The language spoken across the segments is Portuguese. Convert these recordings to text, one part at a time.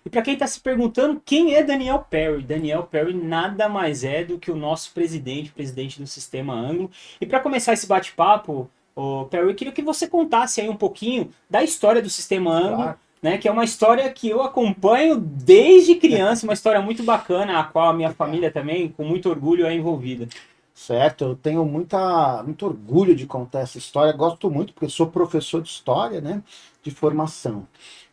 E para quem está se perguntando, quem é Daniel Perry? Daniel Perry nada mais é do que o nosso presidente do Sistema Anglo. E para começar esse bate-papo, Perry, eu queria que você contasse aí um pouquinho da história do Sistema Anglo, Claro. né, que é uma história que eu acompanho desde criança, uma história muito bacana, a qual a minha Legal. família também, com muito orgulho, é envolvida. Certo, eu tenho muito orgulho de contar essa história. Gosto muito, porque sou professor de história, né? De formação.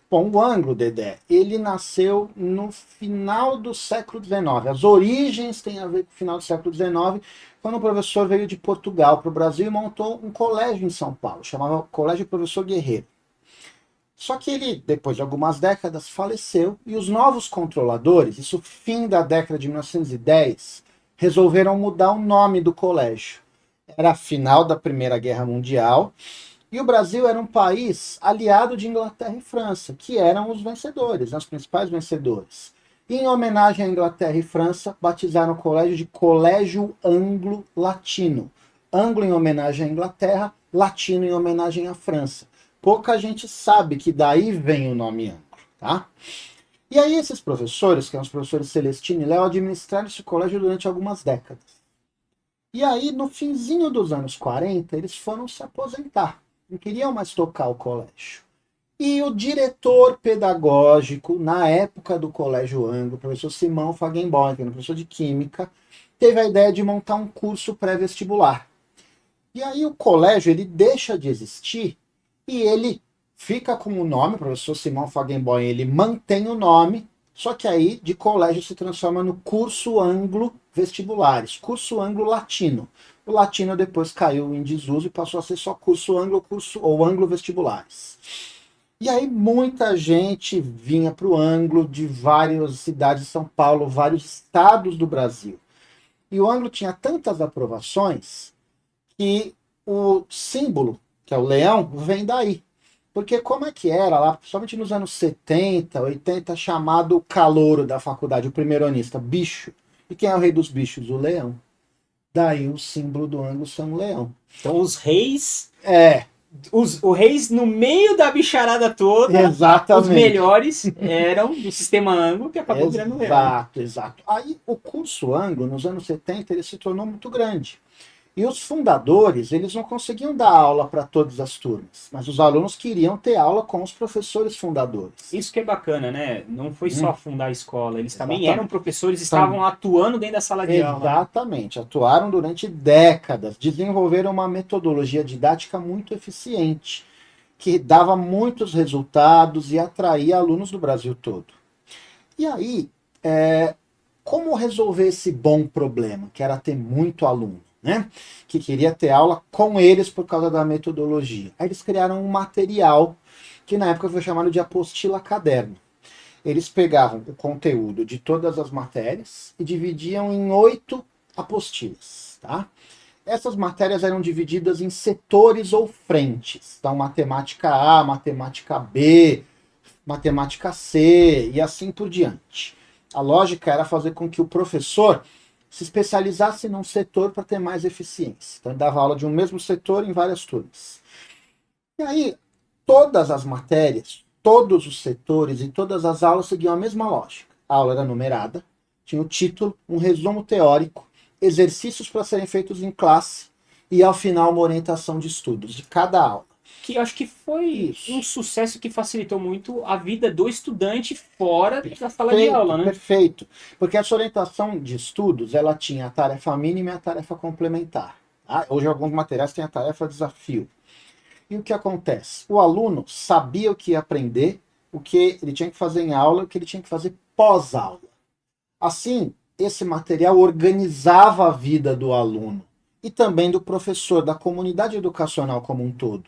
Bom, o Anglo, Dedé, ele nasceu no final do século XIX. As origens têm a ver com o final do século XIX, quando o professor veio de Portugal para o Brasil e montou um colégio em São Paulo, chamava Colégio Professor Guerreiro. Só que ele, depois de algumas décadas, faleceu e os novos controladores, isso fim da década de 1910, resolveram mudar o nome do colégio. Era a final da Primeira Guerra Mundial e o Brasil era um país aliado de Inglaterra e França, que eram os vencedores, os principais vencedores. E, em homenagem à Inglaterra e França, batizaram o colégio de Colégio Anglo-Latino. Anglo em homenagem à Inglaterra, latino em homenagem à França. Pouca gente sabe que daí vem o nome Anglo, tá? E aí esses professores, que eram os professores Celestino e Léo, administraram esse colégio durante algumas décadas. E aí, no finzinho dos anos 40, eles foram se aposentar. Não queriam mais tocar o colégio. E o diretor pedagógico, na época do Colégio Anglo, o professor Simão Fagenborn, que era um professor de Química, teve a ideia de montar um curso pré-vestibular. E aí o colégio ele deixa de existir e ele fica com o nome, o professor Simão Fagenborn, ele mantém o nome, só que aí de colégio se transforma no curso Anglo Vestibulares, curso Anglo Latino. O latino depois caiu em desuso e passou a ser só curso Anglo, curso ou Anglo Vestibulares. E aí muita gente vinha para o Anglo de várias cidades de São Paulo, vários estados do Brasil. E o Anglo tinha tantas aprovações que o símbolo, que é o leão, vem daí. Porque como é que era lá, principalmente nos anos 70, 80, chamado calouro da faculdade, o primeironista, bicho. E quem é o rei dos bichos? O leão. Daí o símbolo do ângulo são um leão. Então os reis, É, os reis no meio da bicharada toda, os exatamente. melhores eram do Sistema Anglo, que acabou virando leão. Exato, exato. Aí o curso Anglo, nos anos 70, ele se tornou muito grande. E os fundadores, eles não conseguiam dar aula para todas as turmas, mas os alunos queriam ter aula com os professores fundadores. Isso que é bacana, né? Não foi só Hum, fundar a escola, eles também eram exatamente. professores, Tam- estavam atuando dentro da sala de aula, né? Exatamente. Atuaram durante décadas, desenvolveram uma metodologia didática muito eficiente, que dava muitos resultados e atraía alunos do Brasil todo. E aí, como resolver esse bom problema, que era ter muito aluno, né? Que queria ter aula com eles por causa da metodologia. Aí eles criaram um material que na época foi chamado de apostila caderno. Eles pegavam o conteúdo de todas as matérias e dividiam em 8 apostilas, tá? Essas matérias eram divididas em setores ou frentes. Então, matemática A, matemática B, matemática C e assim por diante. A lógica era fazer com que o professor se especializasse num setor para ter mais eficiência. Então, ele dava aula de um mesmo setor em várias turmas. E aí, todas as matérias, todos os setores e todas as aulas seguiam a mesma lógica. A aula era numerada, tinha o título, um resumo teórico, exercícios para serem feitos em classe e, ao final, uma orientação de estudos de cada aula. Que eu acho que foi um Isso. sucesso que facilitou muito a vida do estudante fora da sala de Perfeito, aula, né? perfeito. Porque essa orientação de estudos, ela tinha a tarefa mínima e a tarefa complementar. Tá? Hoje alguns materiais têm a tarefa desafio. E o que acontece? O aluno sabia o que ia aprender, o que ele tinha que fazer em aula, o que ele tinha que fazer pós-aula. Assim, esse material organizava a vida do aluno e também do professor, da comunidade educacional como um todo.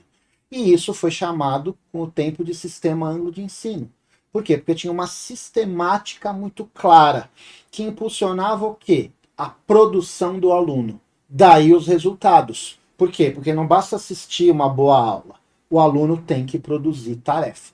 E isso foi chamado, com o tempo, de sistema Anglo de ensino. Por quê? Porque tinha uma sistemática muito clara que impulsionava o quê? A produção do aluno. Daí os resultados. Por quê? Porque não basta assistir uma boa aula. O aluno tem que produzir tarefa.